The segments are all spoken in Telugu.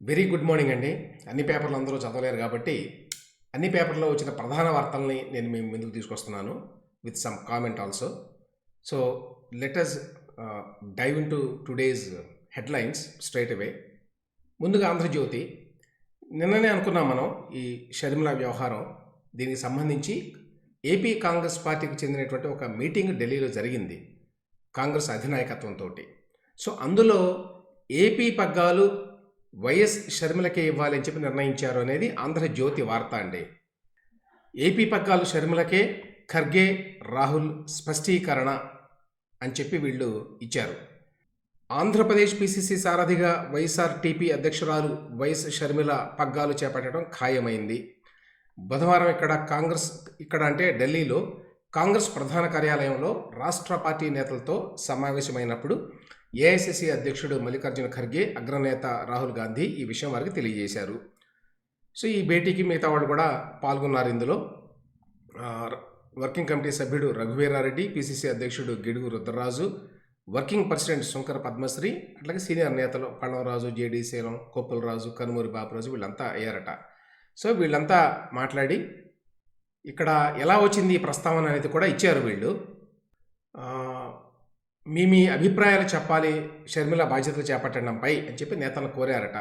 వెరీ గుడ్ మార్నింగ్ అండి. అన్ని పేపర్లు అందరూ చదవలేరు కాబట్టి అన్ని పేపర్లో వచ్చిన ప్రధాన వార్తల్ని నేను మీ ముందుకు తీసుకొస్తున్నాను with some comment also. So let us dive in to today's headlines straight away. ముందుగా ఆంధ్రజ్యోతి. నిన్ననే అనుకున్నాం మనం ఈ షర్మిల వ్యవహారం. దీనికి సంబంధించి ఏపీ కాంగ్రెస్ పార్టీకి చెందినటువంటి ఒక మీటింగ్ ఢిల్లీలో జరిగింది కాంగ్రెస్ అధినాయకత్వంతో. సో అందులో ఏపీ పగ్గాలు వైఎస్ షర్మిలకే ఇవ్వాలని చెప్పి నిర్ణయించారు అనేది ఆంధ్రజ్యోతి వార్త అండి. ఏపీ పగ్గాలు షర్మిలకే, ఖర్గే రాహుల్ స్పష్టీకరణ అని చెప్పి వీళ్ళు ఇచ్చారు. ఆంధ్రప్రదేశ్ పిసిసి సారథిగా వైఎస్ఆర్టీపీ అధ్యక్షురాలు వైఎస్ షర్మిల పగ్గాలు చేపట్టడం ఖాయమైంది. బుధవారం ఇక్కడ అంటే ఢిల్లీలో కాంగ్రెస్ ప్రధాన కార్యాలయంలో రాష్ట్ర పార్టీ నేతలతో సమావేశమైనప్పుడు ఏఐసిసి అధ్యక్షుడు మల్లికార్జున ఖర్గే, అగ్రనేత రాహుల్ గాంధీ ఈ విషయం వారికి తెలియజేశారు. సో ఈ భేటీకి మిగతా వాళ్ళు కూడా పాల్గొన్నారు. ఇందులో వర్కింగ్ కమిటీ సభ్యుడు రఘువీరారెడ్డి, పిసిసి అధ్యక్షుడు గిడుగు రుద్రరాజు, వర్కింగ్ ప్రెసిడెంట్ శంకర పద్మశ్రీ, అట్లాగే సీనియర్ నేతలు పళ్ళవరాజు, జేడీ శీలం, కొప్పులరాజు, కనుమూరి బాపురాజు వీళ్ళంతా అయ్యారట. సో వీళ్ళంతా మాట్లాడి ఇక్కడ ఎలా వచ్చింది ఈ ప్రస్తావన అనేది కూడా ఇచ్చారు వీళ్ళు. మీ అభిప్రాయాలు చెప్పాలి షర్మిల బాధ్యతలు చేపట్టడంపై అని చెప్పి నేతలను కోరారట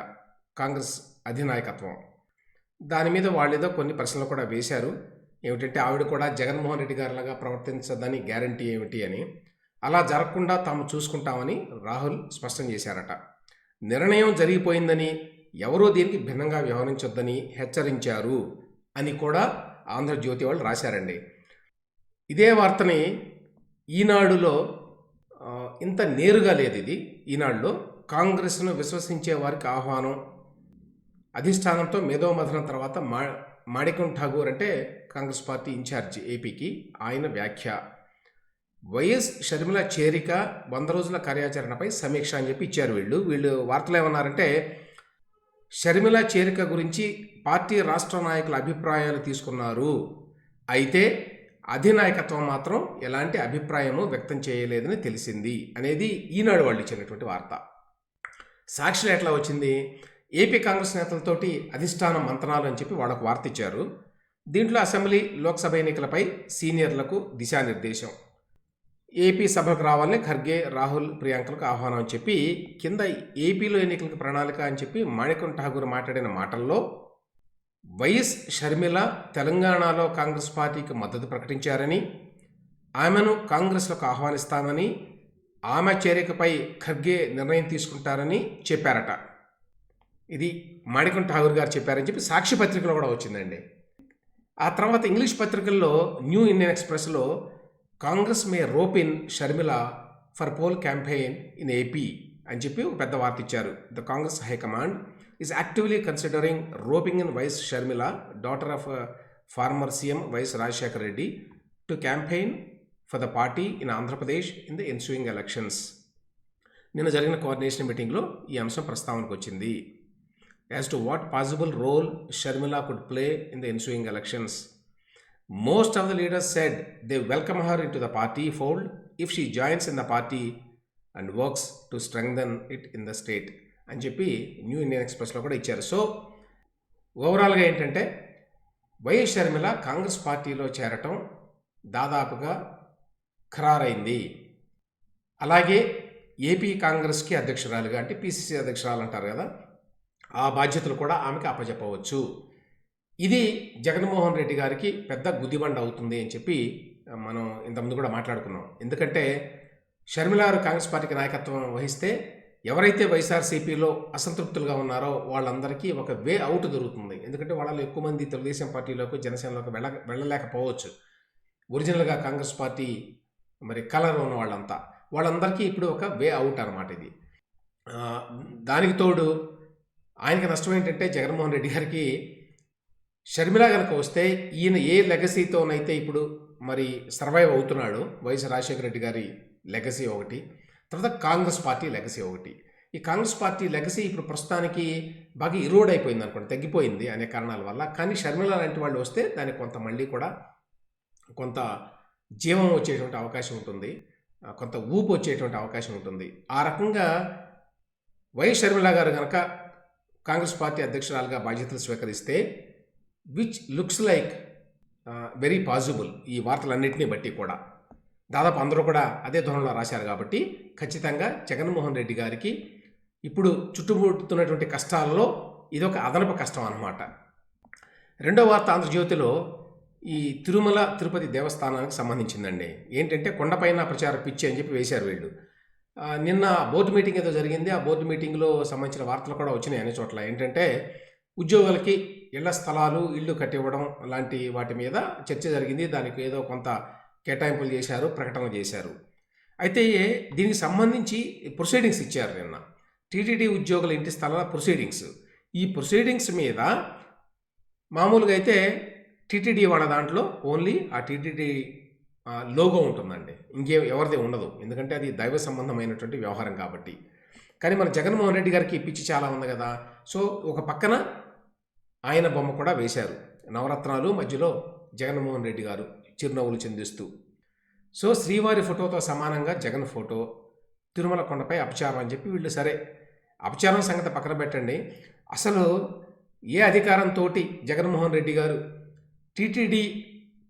కాంగ్రెస్ అధినాయకత్వం. దాని మీద వాళ్ళేదో కొన్ని ప్రశ్నలు కూడా వేశారు. ఏమిటంటే ఆవిడ కూడా జగన్మోహన్ రెడ్డి గారిలాగా ప్రవర్తించదని గ్యారంటీ ఏమిటి అని, అలా జరగకుండా తాము చూసుకుంటామని రాహుల్ స్పష్టం చేశారట. నిర్ణయం జరిగిపోయిందని, ఎవరూ దీనికి భిన్నంగా వ్యవహరించొద్దని హెచ్చరించారు అని కూడా ఆంధ్రజ్యోతి వాళ్ళు రాశారండి. ఇదే వార్తని ఈనాడులో ఇంత నేరుగా లేదు. ఇది ఈనాడులో కాంగ్రెస్ను విశ్వసించే వారికి ఆహ్వానం, అధిష్టానంతో మేధోమథనం తర్వాత మాణికం ఠాగూర్ అంటే కాంగ్రెస్ పార్టీ ఇన్ఛార్జి ఏపీకి, ఆయన వ్యాఖ్య. వైఎస్ షర్మిల చేరిక 100 రోజుల కార్యాచరణపై సమీక్ష అని చెప్పి ఇచ్చారు వీళ్ళు వార్తలు ఏమన్నారంటే, షర్మిల చేరిక గురించి పార్టీ రాష్ట్ర నాయకుల అభిప్రాయాలు తీసుకున్నారు, అయితే అధినాయకత్వం మాత్రం ఎలాంటి అభిప్రాయము వ్యక్తం చేయలేదని తెలిసింది అనేది ఈనాడు వాళ్ళు ఇచ్చినటువంటి వార్త. సాక్షిలో ఎట్లా వచ్చింది, ఏపీ కాంగ్రెస్ నేతలతోటి అధిష్టానం మంతనాలు అని చెప్పి వాళ్ళకు వార్త ఇచ్చారు. దీంట్లో అసెంబ్లీ, లోక్సభ ఎన్నికలపై సీనియర్లకు దిశానిర్దేశం, ఏపీ సభకు రావాలని ఖర్గే, రాహుల్, ప్రియాంకలకు ఆహ్వానం అని చెప్పి కింద ఏపీలో ఎన్నికలకు ప్రణాళిక అని చెప్పి మాణికం ఠాగూర్ మాట్లాడిన మాటల్లో వైఎస్ షర్మిల తెలంగాణలో కాంగ్రెస్ పార్టీకి మద్దతు ప్రకటించారని, ఆమెను కాంగ్రెస్లోకి ఆహ్వానిస్తామని, ఆమె చేరికపై ఖర్గే నిర్ణయం తీసుకుంటారని చెప్పారట. ఇది మాణికం ఠాగూర్ గారు చెప్పారని చెప్పి సాక్షి పత్రికలో కూడా వచ్చిందండి. ఆ తర్వాత ఇంగ్లీష్ పత్రికల్లో న్యూ ఇండియన్ ఎక్స్ప్రెస్లో Congress may rope in Sharmila for poll campaign in AP అని చెప్పి ఒక పెద్ద వార్త ఇచ్చారు. The Congress high command is actively considering roping in Vice Sharmila, daughter of former CM Vice Rajshekar Reddy, to campaign for the party in Andhra Pradesh in the ensuing elections. నిన్న జరిగిన కోఆర్డినేషన్ మీటింగ్లో ఈ అంశం ప్రస్తావనకు వచ్చింది. As to what possible role Sharmila could play in the ensuing elections, most of the leaders said they welcome her into the party fold if she joins in the party and works to strengthen it in the state అని చెప్పి న్యూ ఇండియన్ ఎక్స్ప్రెస్లో కూడా ఇచ్చారు. సో ఓవరాల్గా ఏంటంటే వైఎస్ షర్మిల కాంగ్రెస్ పార్టీలో చేరటం దాదాపుగా ఖరారైంది. అలాగే ఏపీ కాంగ్రెస్కి అధ్యక్షురాలుగా, అంటే పిసిసి అధ్యక్షురాలు అంటారు కదా, ఆ బాధ్యతలు కూడా ఆమెకి అప్పచెప్పవచ్చు. ఇది జగన్మోహన్ రెడ్డి గారికి పెద్ద గుదిబండ అవుతుంది అని చెప్పి మనం ఇంతకుముందు కూడా మాట్లాడుకున్నాం. ఎందుకంటే షర్మిల గారు కాంగ్రెస్ పార్టీకి నాయకత్వం వహిస్తే ఎవరైతే వైఎస్ఆర్సీపీలో అసంతృప్తులుగా ఉన్నారో వాళ్ళందరికీ ఒక వే అవుట్ దొరుకుతుంది. ఎందుకంటే వాళ్ళలో ఎక్కువ మంది తెలుగుదేశం పార్టీలోకి, జనసేనలోకి వెళ్ళలేకపోవచ్చు. ఒరిజినల్గా కాంగ్రెస్ పార్టీ మరి కలర్ ఉన్న వాళ్ళందరికీ ఇప్పుడు ఒక వే అవుట్ అనమాట ఇది. దానికి తోడు ఆయనకి నష్టం ఏంటంటే జగన్మోహన్ రెడ్డి గారికి షర్మిల కనుక వస్తే ఈయన ఏ లెగసీతోనైతే ఇప్పుడు మరి సర్వైవ్ అవుతున్నాడు, వైఎస్ రాజశేఖర రెడ్డి గారి లెగసీ ఒకటి, తర్వాత కాంగ్రెస్ పార్టీ లెగసీ ఒకటి. ఈ కాంగ్రెస్ పార్టీ లెగసీ ఇప్పుడు ప్రస్తుతానికి బాగా ఇరోడ్ అయిపోయింది అనుకోండి, తగ్గిపోయింది అనే కారణాల వల్ల. కానీ షర్మిల లాంటి వాళ్ళు వస్తే దానికి కొంత మళ్ళీ కూడా కొంత జీవం వచ్చేటువంటి అవకాశం ఉంటుంది, కొంత ఊపు వచ్చేటువంటి అవకాశం ఉంటుంది. ఆ రకంగా వైఎస్ షర్మిల గారు కనుక కాంగ్రెస్ పార్టీ అధ్యక్షురాలుగా బాధ్యతలు స్వీకరిస్తే which looks like very possible ఈ వార్తలన్నింటినీ బట్టి కూడా దాదాపు అందరూ కూడా అదే ధోరణిలో రాశారు కాబట్టి ఖచ్చితంగా జగన్మోహన్ రెడ్డి గారికి ఇప్పుడు చుట్టుముడుతున్నటువంటి కష్టాలలో ఇదొక అదనపు కష్టం అన్నమాట. రెండో వార్త ఆంధ్రజ్యోతిలో ఈ తిరుమల తిరుపతి దేవస్థానానికి సంబంధించిందండి. ఏంటంటే కొండపైన ప్రచార పిచ్చి అని చెప్పి వేశారు వీళ్ళు. నిన్న బోర్డు మీటింగ్ ఏదో జరిగింది. ఆ బోర్డు మీటింగ్లో సంబంధించిన వార్తలు కూడా వచ్చినాయి అన్ని చోట్ల. ఏంటంటే ఉద్యోగులకి ఇళ్ల స్థలాలు ఇళ్ళు కట్టివ్వడం లాంటి వాటి మీద చర్చ జరిగింది. దానికి ఏదో కొంత కేటాయింపులు చేశారు, ప్రకటన చేశారు. అయితే దీనికి సంబంధించి ప్రొసీడింగ్స్ ఇచ్చారు నిన్న. టీటీడీ ఉద్యోగుల ఇంటి స్థలాల ప్రొసీడింగ్స్. ఈ ప్రొసీడింగ్స్ మీద మామూలుగా అయితే టీటీడీ వాళ్ళ దాంట్లో ఓన్లీ ఆ టీటీడీ లోగో ఉంటుందండి, ఎవరిది ఉండదు. ఎందుకంటే అది దైవ సంబంధమైనటువంటి వ్యవహారం కాబట్టి. కానీ మన జగన్మోహన్ రెడ్డి గారికి పిచ్చి చాలా ఉంది కదా. సో ఒక పక్కన ఆయన బొమ్మ కూడా వేశారు, నవరత్నాలు మధ్యలో జగన్మోహన్ రెడ్డి గారు చిరునవ్వులు చిందిస్తూ. సో శ్రీవారి ఫోటోతో సమానంగా జగన్ ఫోటో, తిరుమల కొండపై అపచారం అని చెప్పి వీళ్ళు. సరే, అపచారం సంగతి పక్కన పెట్టండి. అసలు ఏ అధికారంతో జగన్మోహన్ రెడ్డి గారు టీటీడీ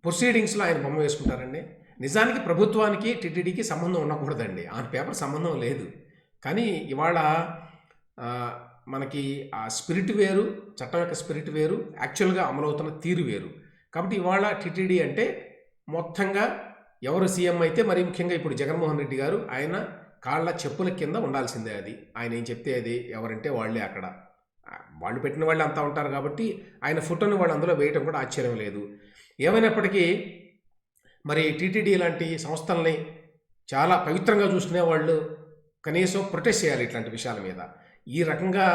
ప్రొసీడింగ్స్లో ఆయన బొమ్మ వేసుకుంటారండి? నిజానికి ప్రభుత్వానికి టీటీడీకి సంబంధం ఉండకూడదండి, ఆ పేపర్ సంబంధం లేదు. కానీ ఇవాళ మనకి ఆ స్పిరిట్ వేరు, చట్టం యొక్క స్పిరిట్ వేరు, యాక్చువల్గా అమలవుతున్న తీరు వేరు. కాబట్టి ఇవాళ టీటీడీ అంటే మొత్తంగా ఎవరు సీఎం అయితే, మరి ముఖ్యంగా ఇప్పుడు జగన్మోహన్ రెడ్డి గారు, ఆయన కాళ్ళ చెప్పుల కింద ఉండాల్సిందే. అది ఆయన ఏం చెప్తే అది, ఎవరంటే వాళ్ళే అక్కడ, వాళ్ళు పెట్టిన వాళ్ళు అంతా ఉంటారు కాబట్టి ఆయన ఫోటోని వాళ్ళు అందులో వేయటం కూడా ఆశ్చర్యం లేదు. ఏమైనప్పటికీ మరి టీటీడీ లాంటి సంస్థల్ని చాలా పవిత్రంగా చూసుకునే వాళ్ళు కనీసం ప్రొటెస్ట్ చేయాలి ఇట్లాంటి విషయాల మీద. ఈ రకంగా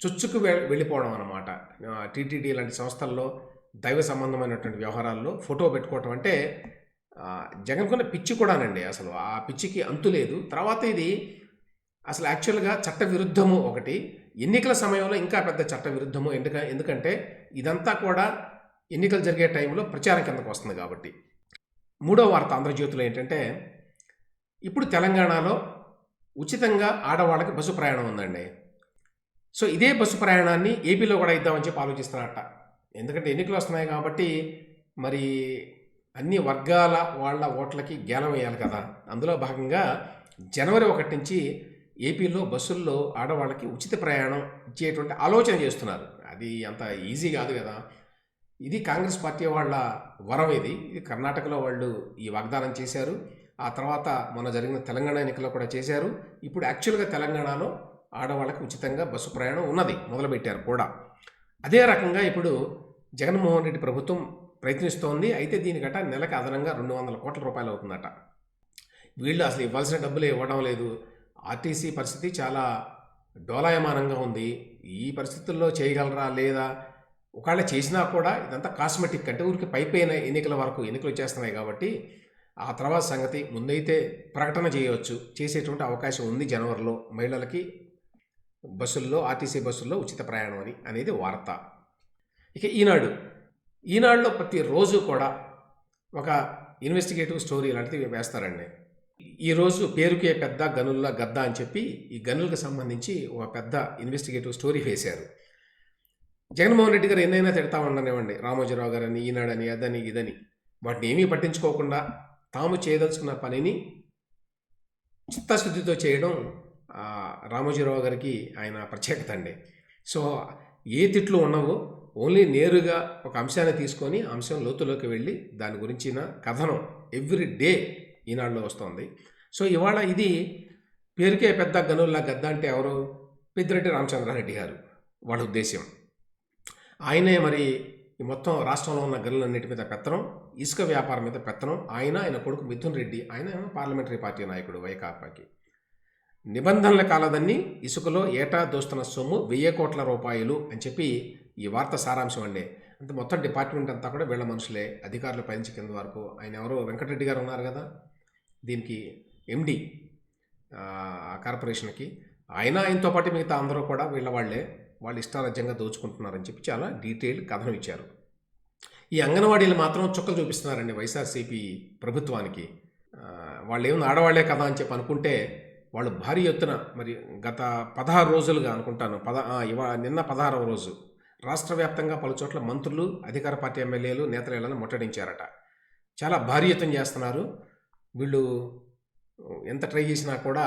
చొచ్చుకు వెళ్ళిపోవడం అన్నమాట. టీటీడీ లాంటి సంస్థల్లో దైవ సంబంధమైనటువంటి వ్యవహారాల్లో ఫోటో పెట్టుకోవటం అంటే జగన్కున్న పిచ్చి కూడానండి. అసలు ఆ పిచ్చికి అంతు లేదు. తర్వాత ఇది అసలు యాక్చువల్గా చట్ట విరుద్ధము ఒకటి, ఎన్నికల సమయంలో ఇంకా పెద్ద చట్ట విరుద్ధము. ఎందుకంటే ఇదంతా కూడా ఎన్నికలు జరిగే టైంలో ప్రచారం కిందకు వస్తుంది కాబట్టి. మూడో వార్త ఆంధ్రజ్యోతిలో ఏంటంటే, ఇప్పుడు తెలంగాణలో ఉచితంగా ఆడవాళ్ళకి బస్సు ప్రయాణం ఉందండి. సో ఇదే బస్సు ప్రయాణాన్ని ఏపీలో కూడా ఇద్దామని చెప్పి ఆలోచిస్తున్నారట. ఎందుకంటే ఎన్నికలు వస్తున్నాయి కాబట్టి మరి అన్ని వర్గాల వాళ్ళ ఓట్లకి జ్ఞానం వేయాలి కదా. అందులో భాగంగా జనవరి 1 నుంచి ఏపీలో బస్సుల్లో ఆడవాళ్ళకి ఉచిత ప్రయాణం ఇచ్చేటువంటి ఆలోచన చేస్తున్నారు. అది అంత ఈజీ కాదు కదా. ఇది కాంగ్రెస్ పార్టీ వాళ్ళ వరం. ఇది కర్ణాటకలో వాళ్ళు ఈ వాగ్దానం చేశారు. ఆ తర్వాత మొన్న జరిగిన తెలంగాణ ఎన్నికల్లో కూడా చేశారు. ఇప్పుడు యాక్చువల్గా తెలంగాణలో ఆడవాళ్ళకి ఉచితంగా బస్సు ప్రయాణం ఉన్నది, మొదలుపెట్టారు కూడా. అదే రకంగా ఇప్పుడు జగన్మోహన్ రెడ్డి ప్రభుత్వం ప్రయత్నిస్తోంది. అయితే దీనికట నెలకు అదనంగా 200 కోట్ల రూపాయలు అవుతుందట. వీళ్ళు అసలు ఇవ్వాల్సిన డబ్బులు ఇవ్వడం లేదు. ఆర్టీసీ పరిస్థితి చాలా డోలాయమానంగా ఉంది. ఈ పరిస్థితుల్లో చేయగలరా లేదా? ఒకవేళ చేసినా కూడా ఇదంతా కాస్మెటిక్, అంటే ఊరికి పైపైన ఎన్నికల వరకు, ఎన్నికలు వచ్చేస్తున్నాయి కాబట్టి ఆ తర్వాత సంగతి ముందైతే ప్రకటన చేయవచ్చు, చేసేటువంటి అవకాశం ఉంది జనవరిలో మహిళలకి బస్సుల్లో, ఆర్టీసీ బస్సుల్లో ఉచిత ప్రయాణం అనేది వార్త. ఇక ఈనాడులో ప్రతిరోజు కూడా ఒక ఇన్వెస్టిగేటివ్ స్టోరీ లాంటిది వేస్తారండి. ఈరోజు పేరుకే పెద్ద గనుల గద్ద అని చెప్పి ఈ గనులకు సంబంధించి ఒక పెద్ద ఇన్వెస్టిగేటివ్ స్టోరీ వేశారు. జగన్మోహన్ రెడ్డి గారు ఎన్నైనా తిడతా ఉండనివ్వండి, రామోజీరావు గారని, ఈనాడని, అదని ఇదని, వాటిని ఏమీ పట్టించుకోకుండా తాము చేయదలుచుకున్న పనిని చిత్తశుద్ధితో చేయడం రామోజీరావు గారికి ఆయన ప్రత్యేకత అండి. సో ఏ తిట్లు ఉండవు, ఓన్లీ నేరుగా ఒక అంశాన్ని తీసుకొని అంశం లోతులోకి వెళ్ళి దాని గురించిన కథనం ఎవ్రీ డే ఈనాడులో వస్తుంది. సో ఇవాళ ఇది పేరుకే పెద్ద గనుల్లా గద్ద అంటే ఎవరు? పెద్దిరెడ్డి రామచంద్రారెడ్డి గారు, వాళ్ళ ఉద్దేశ్యం. ఆయనే మరి ఈ మొత్తం రాష్ట్రంలో ఉన్న గనులన్నిటి మీద పెత్తనం, ఇసుక వ్యాపారం మీద పెత్తనం. ఆయన కొడుకు మిథున్ రెడ్డి, ఆయన పార్లమెంటరీ పార్టీ నాయకుడు వైకాపాకి. నిబంధనల కాలదన్ని ఇసుకలో ఏటా దోస్తున్న సొమ్ము 1000 కోట్ల రూపాయలు అని చెప్పి ఈ వార్త సారాంశం అండి. అంటే మొత్తం డిపార్ట్మెంట్ అంతా కూడా వీళ్ళ మనుషులే, అధికారుల పైనుంచి కింద వరకు. ఆయన ఎవరో వెంకటరెడ్డి గారు ఉన్నారు కదా, దీనికి ఎండి కార్పొరేషన్కి, ఆయనతో పాటు మిగతా అందరూ కూడా వీళ్ళ వాళ్ళే, వాళ్ళు ఇష్టారాజ్యంగా దోచుకుంటున్నారని చెప్పి చాలా డీటెయిల్ కథనం ఇచ్చారు. ఈ అంగన్వాడీలు మాత్రం చుక్కలు చూపిస్తున్నారండి వైఎస్ఆర్సీపీ ప్రభుత్వానికి. వాళ్ళు ఏమన్నా ఆడవాళ్లే కదా అని చెప్పి అనుకుంటే వాళ్ళు భారీ ఎత్తున మరి గత 16 రోజులుగా అనుకుంటాను నిన్న 16వ రోజు రాష్ట్ర వ్యాప్తంగా పలు చోట్ల మంత్రులు, అధికార పార్టీ ఎమ్మెల్యేలు, నేతలను ముట్టడించారట. చాలా భారీ ఎత్తున చేస్తున్నారు. వీళ్ళు ఎంత ట్రై చేసినా కూడా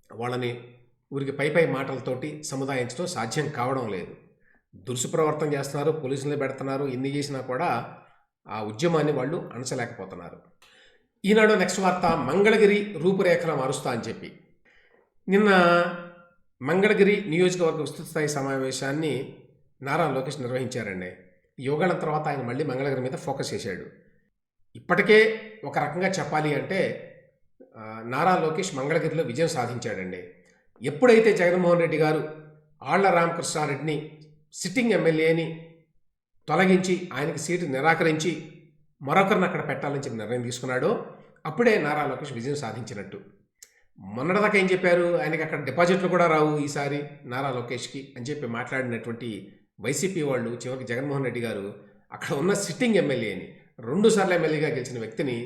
వాళ్ళని ఊరికి పై మాటలతోటి సముదాయించడం సాధ్యం కావడం లేదు. దురుసు ప్రవర్తన చేస్తున్నారు, పోలీసులు పెడుతున్నారు. ఎన్ని చేసినా కూడా ఆ ఉద్యమాన్ని వాళ్ళు అణచలేకపోతున్నారు. ఈనాడు నెక్స్ట్ వార్త, మంగళగిరి రూపురేఖలు మారుస్తా అని చెప్పి నిన్న మంగళగిరి నియోజకవర్గ విస్తృత స్థాయి సమావేశాన్ని నారా లోకేష్ నిర్వహించారండి. యోగాల తర్వాత ఆయన మళ్ళీ మంగళగిరి మీద ఫోకస్ చేశాడు. ఇప్పటికే ఒక రకంగా చెప్పాలి అంటే నారా లోకేష్ మంగళగిరిలో విజయం సాధించాడండి. ఎప్పుడైతే జగన్మోహన్ రెడ్డి గారు ఆళ్ల రామకృష్ణారెడ్డిని సిట్టింగ్ ఎమ్మెల్యేని తొలగించి ఆయనకి సీటు నిరాకరించి మరొకరిని అక్కడ పెట్టాలని చెప్పి నిర్ణయం తీసుకున్నాడో అప్పుడే నారా లోకేష్ విజయం సాధించినట్టు. మొన్నటిదాకా ఏం చెప్పారు, ఆయనకి అక్కడ డిపాజిట్లు కూడా రావు ఈసారి నారా లోకేష్కి అని చెప్పి మాట్లాడినటువంటి వైసీపీ వాళ్ళు చివరికి జగన్మోహన్ రెడ్డి గారు అక్కడ ఉన్న సిట్టింగ్ ఎమ్మెల్యేని 2 సార్లు ఎమ్మెల్యేగా గెలిచిన వ్యక్తిని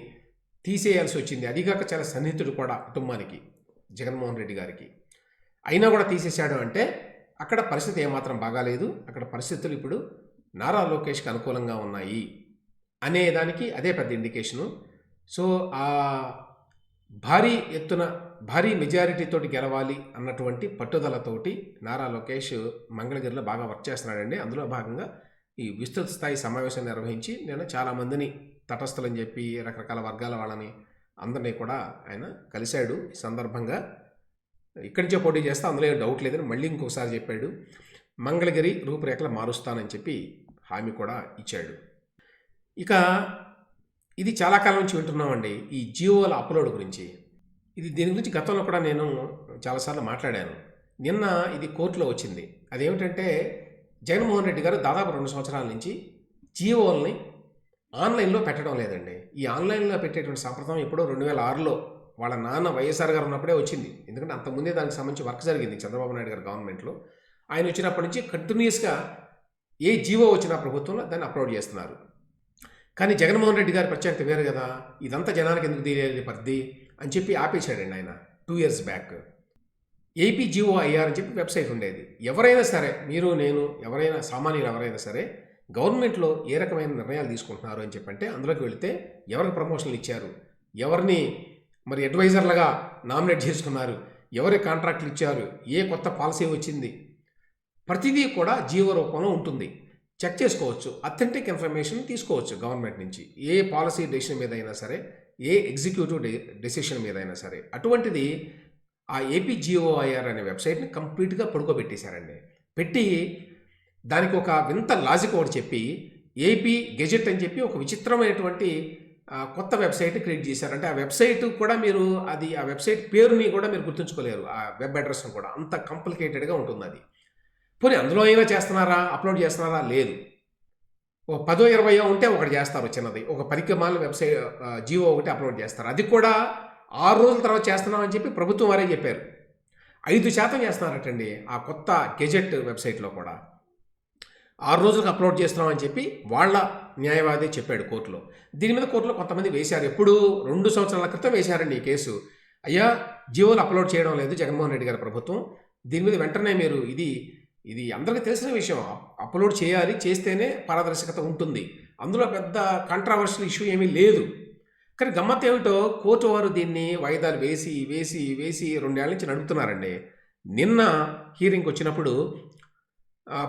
తీసేయాల్సి వచ్చింది. అదిగాక చాలా సన్నిహితుడు కూడా కుటుంబానికి, జగన్మోహన్ రెడ్డి గారికి. అయినా కూడా తీసేశాడు అంటే అక్కడ పరిస్థితి ఏమాత్రం బాగాలేదు. అక్కడ పరిస్థితులు ఇప్పుడు నారా లోకేష్కి అనుకూలంగా ఉన్నాయి అనేదానికి అదే పెద్ద ఇండికేషను. సో ఆ భారీ మెజారిటీతోటి గెలవాలి అన్నటువంటి పట్టుదలతోటి నారా లోకేష్ మంగళగిరిలో బాగా వర్క్ చేస్తున్నాడండి. అందులో భాగంగా ఈ విస్తృత స్థాయి సమావేశం నిర్వహించి నేను చాలామందిని తటస్థులని చెప్పి రకరకాల వర్గాల వాళ్ళని అందరినీ కూడా ఆయన కలిశాడు. ఈ సందర్భంగా ఇక్కడి నుంచే పోటీ చేస్తే అందులో డౌట్ లేదని మళ్ళీ ఇంకొకసారి చెప్పాడు. మంగళగిరి రూపురేఖలు మారుస్తానని చెప్పి హామీ కూడా ఇచ్చాడు. ఇక ఇది చాలా కాలం నుంచి వింటున్నామండి ఈ జియోల అప్లోడ్ గురించి. దీని గురించి గతంలో కూడా నేను చాలాసార్లు మాట్లాడాను. నిన్న ఇది కోర్టులో వచ్చింది. అదేమిటంటే జగన్మోహన్ రెడ్డి గారు దాదాపు 2 సంవత్సరాల నుంచి జియోల్ని ఆన్లైన్లో పెట్టడం లేదండి. ఈ ఆన్లైన్లో పెట్టేటువంటి సంప్రదాయం ఎప్పుడో 2006లో వాళ్ళ నాన్న వైఎస్ఆర్ గారు ఉన్నప్పుడే వచ్చింది. ఎందుకంటే అంతకుముందే దానికి సంబంధించి వర్క్ జరిగింది చంద్రబాబు నాయుడు గారు గవర్నమెంట్లో. ఆయన వచ్చినప్పటి నుంచి కంటిన్యూస్గా ఏ జియో వచ్చిన ప్రభుత్వంలో దాన్ని అప్లోడ్ చేస్తున్నారు. కానీ జగన్మోహన్ రెడ్డి గారి ప్రత్యేకత వేరు కదా, ఇదంతా జనానికి ఎందుకు తెలియాలి పరిధి అని చెప్పి ఆపేశాడండి ఆయన 2 years బ్యాక్. ఏపీ జిఓఐఆర్ అని చెప్పి వెబ్సైట్ ఉండేది. ఎవరైనా సరే, మీరు నేను ఎవరైనా సామాన్యులు ఎవరైనా సరే గవర్నమెంట్లో ఏ రకమైన నిర్ణయాలు తీసుకుంటున్నారు అని చెప్పంటే అందులోకి వెళితే ఎవరికి ప్రమోషన్లు ఇచ్చారు, ఎవరిని మరి అడ్వైజర్లుగా నామినేట్ చేసుకున్నారు, ఎవరి కాంట్రాక్ట్లు ఇచ్చారు, ఏ కొత్త పాలసీ వచ్చింది, ప్రతిదీ కూడా జియో రూపంలో ఉంటుంది. చెక్ చేసుకోవచ్చు, అథెంటిక్ ఇన్ఫర్మేషన్ తీసుకోవచ్చు గవర్నమెంట్ నుంచి, ఏ పాలసీ డెసిషన్ మీద అయినా సరే, ఏ ఎగ్జిక్యూటివ్ డెసిషన్ మీద అయినా సరే. అటువంటిది ఆ ఏపీ జిఓఐఆర్ అనే వెబ్సైట్ని కంప్లీట్గా పడుకోబెట్టేశారండి. పెట్టి దానికి ఒక వింత లాజిక్ ఒకటి చెప్పి ఏపీ గెజెట్ అని చెప్పి ఒక విచిత్రమైనటువంటి కొత్త వెబ్సైట్ క్రియేట్ చేశారంటే ఆ వెబ్సైట్ కూడా మీరు ఆ వెబ్సైట్ పేరుని కూడా మీరు గుర్తుంచుకోలేరు, ఆ వెబ్ అడ్రస్ని కూడా. అంత కాంప్లికేటెడ్గా ఉంటుంది అది. పోనీ అందులో అయినా చేస్తున్నారా, అప్లోడ్ చేస్తున్నారా? లేదు. ఒక 10-20 ఉంటే ఒకటి చేస్తారు చిన్నది, ఒక 10 మాల వెబ్సైట్ జియో ఒకటి అప్లోడ్ చేస్తారు. అది కూడా 6 రోజుల తర్వాత చేస్తున్నామని చెప్పి ప్రభుత్వం వారే చెప్పారు. 5% చేస్తున్నారటండి ఆ కొత్త గెజెట్ వెబ్సైట్లో కూడా. 6 రోజులకు అప్లోడ్ చేస్తున్నామని చెప్పి వాళ్ళ న్యాయవాది చెప్పాడు కోర్టులో. దీని మీద కోర్టులో కొంతమంది వేశారు. ఎప్పుడు 2 సంవత్సరాల క్రితం వేశారండి ఈ కేసు. అయ్యా, జియోలు అప్లోడ్ చేయడం లేదు జగన్మోహన్ రెడ్డి గారి ప్రభుత్వం, దీని మీద వెంటనే మీరు ఇది అందరికీ తెలిసిన విషయం, అప్లోడ్ చేయాలి, చేస్తేనే పారదర్శకత ఉంటుంది, అందులో పెద్ద కాంట్రావర్షియల్ ఇష్యూ ఏమీ లేదు. కానీ గమ్మత్ ఏమిటో కోర్టు వారు దీన్ని వాయిదాలు వేసి 2 ఏళ్ల నుంచి నడుపుతున్నారండి. నిన్న హీరింగ్కి వచ్చినప్పుడు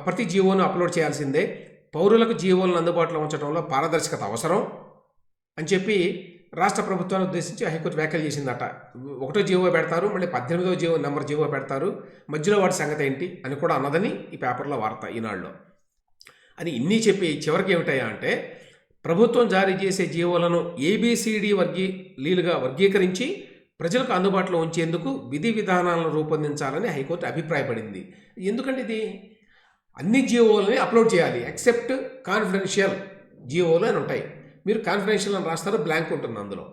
ప్రతి జియోను అప్లోడ్ చేయాల్సిందే, పౌరులకు జియోలను అందుబాటులో ఉంచడంలో పారదర్శకత అవసరం అని చెప్పి రాష్ట్ర ప్రభుత్వాన్ని ఉద్దేశించి హైకోర్టు వ్యాఖ్యలు చేసిందట. 1వ జియో పెడతారు, మళ్ళీ 18వ నెంబర్ జియో పెడతారు, మధ్యలో వాటి సంగతి ఏంటి అని కూడా అన్నదని ఈ పేపర్లో వార్త ఈనాడులో. అని ఇన్ని చెప్పి చివరికి ఏమిటాయా అంటే ప్రభుత్వం జారీ చేసే జియోలను ABCD లీలుగా వర్గీకరించి ప్రజలకు అందుబాటులో ఉంచేందుకు విధి విధానాలను రూపొందించాలని హైకోర్టు అభిప్రాయపడింది. ఎందుకంటే ఇది అన్ని జియోలని అప్లోడ్ చేయాలి ఎక్సెప్ట్ కాన్ఫిడెన్షియల్ జియోలు అని ఉంటాయి. మీరు కాన్ఫిడెన్షియల్ అని రాస్తారు, బ్లాంక్ ఉంటుంది అందులో.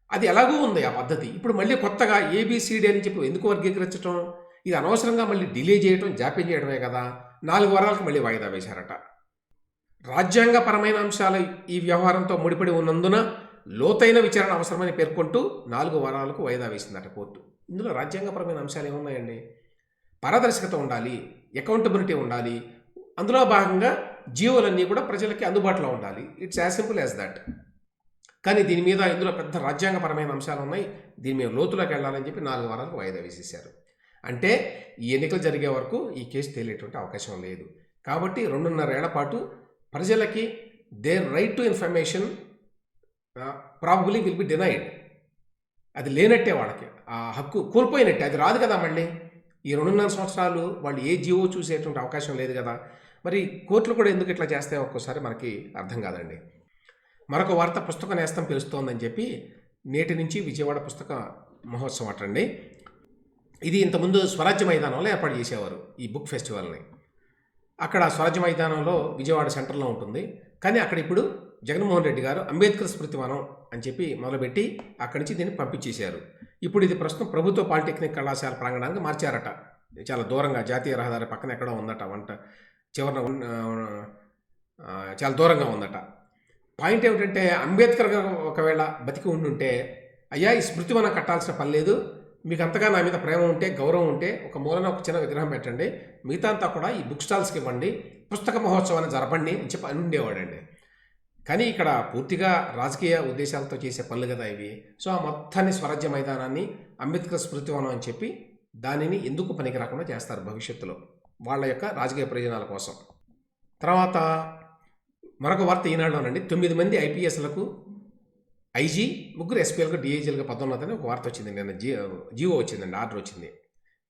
అది ఎలాగూ ఉంది ఆ పద్ధతి. ఇప్పుడు మళ్ళీ కొత్తగా ABCD అని చెప్పి ఎందుకు వర్గీకరించడం? ఇది అనవసరంగా మళ్ళీ డిలే చేయడం, జాప్యం చేయడమే కదా. 4 వారాలకు మళ్ళీ వాయిదా వేశారట. రాజ్యాంగపరమైన అంశాలు ఈ వ్యవహారంతో ముడిపడి ఉన్నందున లోతైన విచారణ అవసరమని పేర్కొంటూ 4 వారాలకు వాయిదా వేసిందట కోర్టు. ఇందులో రాజ్యాంగపరమైన అంశాలు ఏమున్నాయండి? పారదర్శకత ఉండాలి, అకౌంటబిలిటీ ఉండాలి, అందులో భాగంగా జీవోలన్నీ కూడా ప్రజలకి అందుబాటులో ఉండాలి. It's as simple as that. కానీ దీని మీద ఇందులో పెద్ద రాజ్యాంగపరమైన అంశాలు ఉన్నాయి, దీని మీద లోతులోకి వెళ్ళాలని చెప్పి 4 వారాలకు వాయిదా వేసేసారు. అంటే ఈ ఎన్నికలు జరిగే వరకు ఈ కేసు తేలేటువంటి అవకాశం లేదు. కాబట్టి 2.5 ఏళ్ల పాటు ప్రజలకి their right to information probably will be denied. అది లేనట్టే, వాళ్ళకి ఆ హక్కు కోల్పోయినట్టే, అది రాదు కదా మళ్ళీ. ఈ 2.5 సంవత్సరాలు వాళ్ళు ఏ జీవో చూసేటువంటి అవకాశం లేదు కదా. మరి కోర్టులు కూడా ఎందుకు ఇట్లా చేస్తే ఒక్కోసారి మనకి అర్థం కాదండి. మరొక వార్త, పుస్తక నేస్తం పిలుస్తోందని చెప్పి నేటి నుంచి విజయవాడ పుస్తక మహోత్సవం అటండి. ఇది ఇంతకుముందు స్వరాజ్య మైదానంలో ఏర్పాటు చేసేవారు ఈ బుక్ ఫెస్టివల్ని. అక్కడ స్వరాజ్య మైదానంలో విజయవాడ సెంటర్లో ఉంటుంది. కానీ అక్కడ ఇప్పుడు జగన్మోహన్ రెడ్డి గారు అంబేద్కర్ స్మృతివనం అని చెప్పి మొదలుపెట్టి అక్కడి నుంచి దీన్ని పంపించేశారు. ఇప్పుడు ఇది ప్రస్తుతం ప్రభుత్వ పాలిటెక్నిక్ కళాశాల ప్రాంగణానికి మార్చారట. చాలా దూరంగా, జాతీయ రహదారి పక్కన ఎక్కడో ఉందట, చివరన చాలా దూరంగా ఉందట. పాయింట్ ఏమిటంటే, అంబేద్కర్ గారు ఒకవేళ బతికి ఉండుంటే, అయ్యా ఈ స్మృతివనం కట్టాల్సిన పని లేదు, మీకు అంతగా నా మీద ప్రేమ ఉంటే, గౌరవం ఉంటే ఒక మూలన ఒక చిన్న విగ్రహం పెట్టండి, మిగతా అంతా కూడా ఈ బుక్ స్టాల్స్కి ఇవ్వండి, పుస్తక మహోత్సవాన్ని జరపండి అని చెప్పి అని ఉండేవాడండి. కానీ ఇక్కడ పూర్తిగా రాజకీయ ఉద్దేశాలతో చేసే పనులు కదా ఇవి. సో ఆ మొత్తాన్ని స్వరాజ్య మైదానాన్ని అంబేద్కర్ స్మృతివనం అని చెప్పి దానిని ఎందుకు పనికి రాకుండా చేస్తారు భవిష్యత్తులో వాళ్ళ యొక్క రాజకీయ ప్రయోజనాల కోసం. తర్వాత మరొక వార్త ఈనాడులోనండి, 9 మంది ఐపీఎస్లకు ఐజీ, 3 ఎస్పీలకు డిఐజీలుగా పదోన్నతని ఒక వార్త వచ్చింది. నిన్న జీవో వచ్చిందండి, ఆర్డర్ వచ్చింది.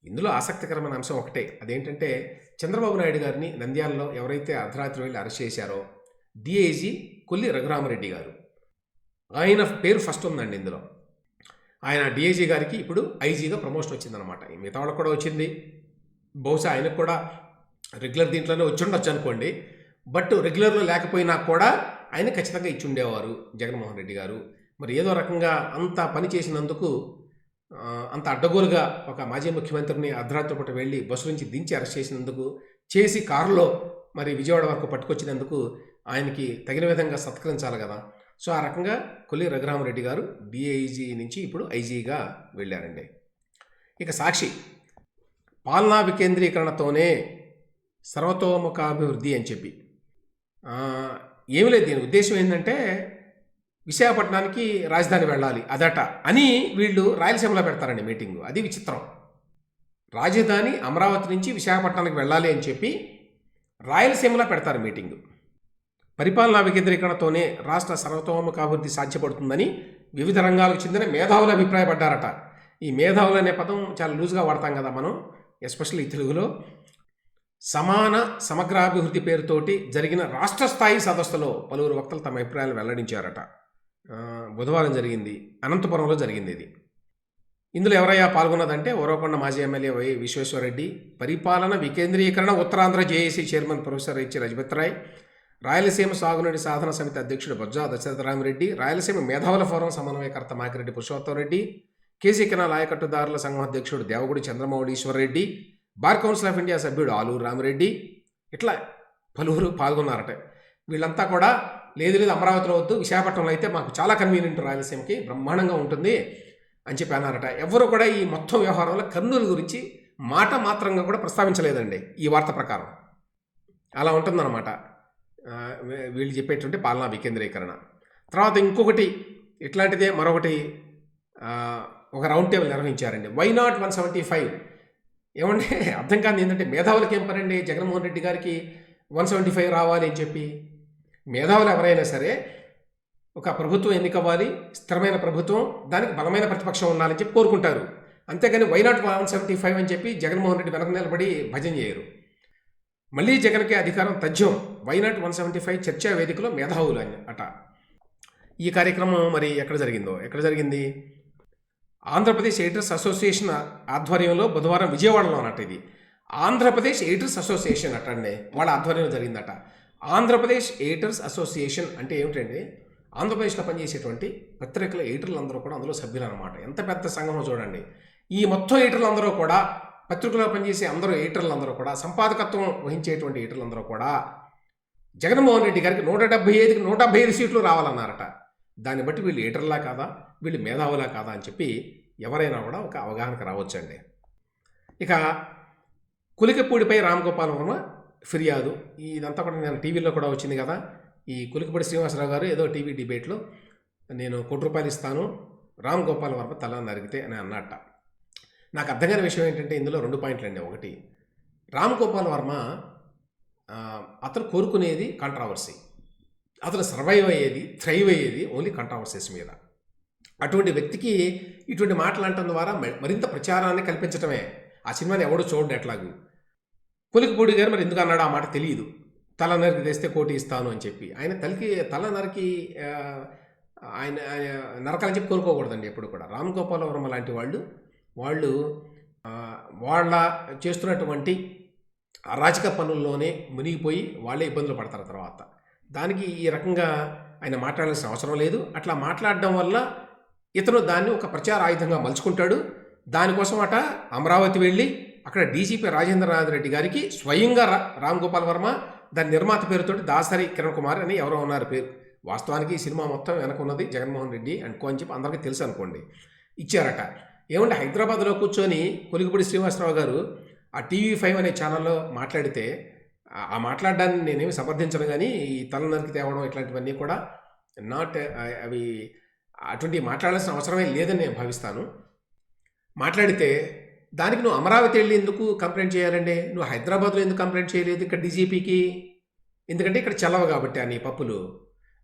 ఇందులో ఆసక్తికరమైన అంశం ఒకటే, అదేంటంటే చంద్రబాబు నాయుడు గారిని నంద్యాలలో ఎవరైతే అర్ధరాత్రి వెళ్ళి అరెస్ట్ చేశారో డిఐజీ కొల్లి రఘురామరెడ్డి గారు, ఆయన పేరు ఫస్ట్ ఉందండి ఇందులో. ఆయన డిఐజీ గారికి ఇప్పుడు ఐజీగా ప్రమోషన్ వచ్చిందనమాట. మిగతా వాళ్ళకు కూడా వచ్చింది, బహుశా ఆయనకు కూడా రెగ్యులర్ దీంట్లోనే వచ్చి ఉండొచ్చు అనుకోండి. బట్ రెగ్యులర్లో లేకపోయినా కూడా ఆయన ఖచ్చితంగా ఇచ్చి ఉండేవారు జగన్మోహన్ రెడ్డి గారు. మరి ఏదో రకంగా అంత పని చేసినందుకు, అంత అడ్డగోలుగా ఒక మాజీ ముఖ్యమంత్రిని అర్ధరాత్రి పూట వెళ్ళి బస్సు నుంచి దించి అరెస్ట్ చేసినందుకు, చేసి కారులో మరి విజయవాడ వరకు పట్టుకొచ్చినందుకు ఆయనకి తగిన విధంగా సత్కరించాలి కదా. సో ఆ రకంగా కొల్లి రఘురామరెడ్డి గారు డిఐజీ నుంచి ఇప్పుడు ఐజీగా వెళ్ళారండి. ఇక సాక్షి, పాలనా వికేంద్రీకరణతోనే సర్వతోముఖాభివృద్ధి అని చెప్పి, ఏమి లేదు, దీని ఉద్దేశం ఏంటంటే విశాఖపట్నానికి రాజధాని వెళ్ళాలి అదట అని వీళ్ళు రాయలసీమలో పెడతారండి మీటింగు. అది విచిత్రం. రాజధాని అమరావతి నుంచి విశాఖపట్నానికి వెళ్ళాలి అని చెప్పి రాయలసీమలో పెడతారు మీటింగు. పరిపాలనా వికేంద్రీకరణతోనే రాష్ట్ర సర్వతోముఖాభివృద్ధి సాధ్యపడుతుందని వివిధ రంగాలకు చెందిన మేధావులు అభిప్రాయపడ్డారట. ఈ మేధావులు అనే పదం చాలా లూజ్గా వాడతాం కదా మనం, ఎస్పెషల్లీ తెలుగులో. సమాన సమగ్రాభివృద్ధి పేరుతోటి జరిగిన రాష్ట్ర స్థాయి సదస్సులో పలువురు వక్తలు తమ అభిప్రాయాలు వెల్లడించారట. బుధవారం జరిగింది, అనంతపురంలో జరిగింది ఇది. ఇందులో ఎవరయ్యా పాల్గొన్నదంటే ఉరవకొండ మాజీ ఎమ్మెల్యే వై విశ్వేశ్వరరెడ్డి, పరిపాలన వికేంద్రీకరణ Uttarandhra JAC chairman professor H Rajapath Rai, Rayalaseema సాగునీటి సాధన సమితి అధ్యక్షుడు బొజ్జా దశరథరామిరెడ్డి, రాయలసీమ మేధావుల ఫోరం సమన్వయకర్త మాకిరెడ్డి పురుషోత్తం రెడ్డి, కేసీ కెనాల్ ఆయకట్టుదారుల సంఘం అధ్యక్షుడు Devagudi Chandramouleeswara Reddy, bar council of India సభ్యుడు ఆలూరు రామిరెడ్డి, ఇట్లా పలువురు పాల్గొన్నారట. వీళ్ళంతా కూడా లేదు అమరావతిలో వద్దు, విశాఖపట్నంలో అయితే మాకు చాలా కన్వీనియంట్, రాయలసీమకి బ్రహ్మాండంగా ఉంటుంది అని చెప్పి అన్నారట. ఎవరు కూడా ఈ మొత్తం వ్యవహారంలో కర్నూలు గురించి మాట మాత్రంగా కూడా ప్రస్తావించలేదండి ఈ వార్త ప్రకారం. అలా ఉంటుందన్నమాట వీళ్ళు చెప్పేటువంటి పాలనా వికేంద్రీకరణ. తర్వాత ఇంకొకటి ఇట్లాంటిదే మరొకటి, ఒక రౌండ్ టేబుల్ నిర్వహించారండి. Why not 175? ఏమంటే అర్థం కాదు ఏంటంటే, మేధావులకి ఏం పనండి జగన్మోహన్ రెడ్డి గారికి 175 రావాలి అని చెప్పి. మేధావులు ఎవరైనా సరే ఒక ప్రభుత్వం ఎన్నికవ్వాలి, స్థిరమైన ప్రభుత్వం, దానికి బలమైన ప్రతిపక్షం ఉండాలని చెప్పి కోరుకుంటారు. అంతేగాని వై నాట్ 175 అని చెప్పి జగన్మోహన్ రెడ్డి వెనక నిలబడి భజన చేయరు. మళ్ళీ జగన్కి అధికారం తథ్యం. వై నాట్ 175 చర్చా వేదికలో మేధావులు అట. ఈ కార్యక్రమం మరి ఎక్కడ జరిగింది? ఆంధ్రప్రదేశ్ ఎడిటర్స్ అసోసియేషన్ ఆధ్వర్యంలో బుధవారం విజయవాడలో అన్నట్టు. ఇది ఆంధ్రప్రదేశ్ ఎడిటర్స్ అసోసియేషన్ అటండి, వాళ్ళ ఆధ్వర్యంలో జరిగిందట. ఆంధ్రప్రదేశ్ ఎడిటర్స్ అసోసియేషన్ అంటే ఏమిటండి? ఆంధ్రప్రదేశ్లో పనిచేసేటువంటి పత్రికల ఎడిటర్లు అందరూ కూడా అందులో సభ్యులు అనమాట. ఎంత పెద్ద సంఘమో చూడండి. ఈ మొత్తం ఎడిటర్లు అందరూ కూడా, పత్రికలో పనిచేసే అందరూ ఎడిటర్లు అందరూ కూడా, సంపాదకత్వం వహించేటువంటి ఎడిటర్లు అందరూ కూడా జగన్మోహన్ రెడ్డి గారికి 175కి 175 సీట్లు రావాలన్నారట. దాన్ని బట్టి వీళ్ళు లీడర్లా కాదా, వీళ్ళు మేధావులా కాదా అని చెప్పి ఎవరైనా కూడా ఒక అవగాహనకు రావచ్చండి. ఇక కులికపూడిపై రామగోపాల్ వర్మ ఫిర్యాదు, ఇదంతా కూడా నేను టీవీలో కూడా వచ్చింది కదా. ఈ కులికపూడి శ్రీనివాసరావు గారు ఏదో టీవీ డిబేట్లో నేను ₹1 ఇస్తాను రామ్ గోపాల్ వర్మ తల నరిగితే అని అన్నట్ట. నాకు అర్థం కాని విషయం ఏంటంటే ఇందులో 2 పాయింట్లు అండి. ఒకటి, రామ్ గోపాల్ వర్మ అతను కోరుకునేది కాంట్రావర్సీ, అతను థ్రైవ్ అయ్యేది ఓన్లీ కాంట్రావర్సీస్ మీద. అటువంటి వ్యక్తికి ఇటువంటి మాటలు అనటం ద్వారా మరింత ప్రచారాన్ని కల్పించటమే. ఆ సినిమాని ఎవడో చూడండి ఎట్లాగూ. కులికపూడి గారు మరి ఎందుకు అన్నాడు ఆ మాట తెలియదు. తల నరికి తెస్తే కోటి ఇస్తాను అని చెప్పి ఆయన తల నరికి ఆయన నరకాలని చెప్పి కోరుకోకూడదండి ఎప్పుడు కూడా. రామ్ గోపాల్ వర్మ లాంటి వాళ్ళు వాళ్ళ చేస్తున్నటువంటి అరాచక పనుల్లోనే మునిగిపోయి వాళ్ళే ఇబ్బందులు పడతారు తర్వాత. దానికి ఈ రకంగా ఆయన మాట్లాడాల్సిన అవసరం లేదు. అట్లా మాట్లాడడం వల్ల ఇతను దాన్ని ఒక ప్రచార ఆయుధంగా మలుచుకుంటాడు. దానికోసం అమరావతి వెళ్ళి అక్కడ డీజీపీ రాజేంద్రనాథ్ రెడ్డి గారికి స్వయంగా రామ్ గోపాల్ వర్మ దాని నిర్మాత పేరుతోటి దాసరి కిరణ్ కుమార్ అని ఎవరో ఉన్నారు పేరు. వాస్తవానికి ఈ సినిమా మొత్తం వెనకున్నది జగన్మోహన్ రెడ్డి అనుకో అని చెప్పి అందరికీ తెలుసు అనుకోండి. ఇచ్చారట. ఏమంటే హైదరాబాద్లో కూర్చొని కులికపూడి శ్రీనివాసరావు గారు ఆ TV5 అనే ఛానల్లో మాట్లాడితే ఆ మాట్లాడడాన్ని నేనేమి సమర్థించను, కానీ ఈ తల నరికి తేవడం ఇట్లాంటివన్నీ కూడా అవి అటువంటి మాట్లాడాల్సిన అవసరమే లేదని నేను భావిస్తాను. మాట్లాడితే దానికి నువ్వు అమరావతి వెళ్ళి ఎందుకు కంప్లైంట్ చేయాలండి? నువ్వు హైదరాబాద్లో ఎందుకు కంప్లైంట్ చేయలేదు ఇక్కడ డీజీపీకి? ఎందుకంటే ఇక్కడ చెల్లవు కాబట్టి నీ పప్పులు.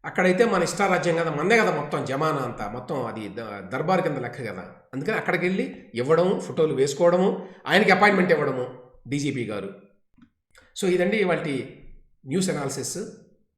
అక్కడైతే మన ఇష్టారాజ్యం కదా, మందే కదా మొత్తం జమానా అంతా, మొత్తం అది దర్బార్ కింద లెక్క కదా. అందుకని అక్కడికి వెళ్ళి ఇవ్వడము, ఫోటోలు వేసుకోవడము, ఆయనకి అపాయింట్మెంట్ ఇవ్వడము డీజీపీ గారు. సో ఇదండి ఇవాల్టి న్యూస్ అనాలిసిస్.